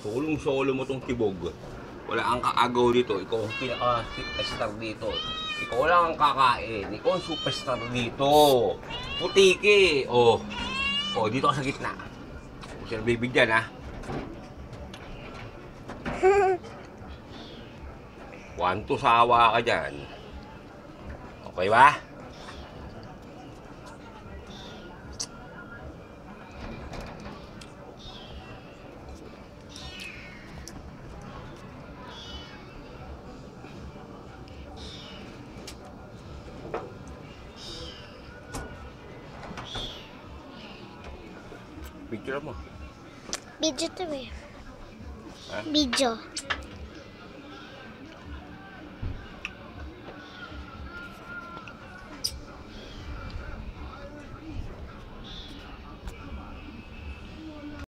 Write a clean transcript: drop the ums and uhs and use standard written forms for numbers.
Solong-solo mo tong tibog. Wala kang kaagaw dito. Ikaw ang pinaka-superstar dito. Ikaw lang ang kakain. Ikaw ang superstar dito. Putiki. Oh. Oh, dito ka sa gitna. Huwag siya nabibigyan, ha? 1, 2 sawa ka dyan. Okay ba? Picture mo. Video to eh. Ha? Video.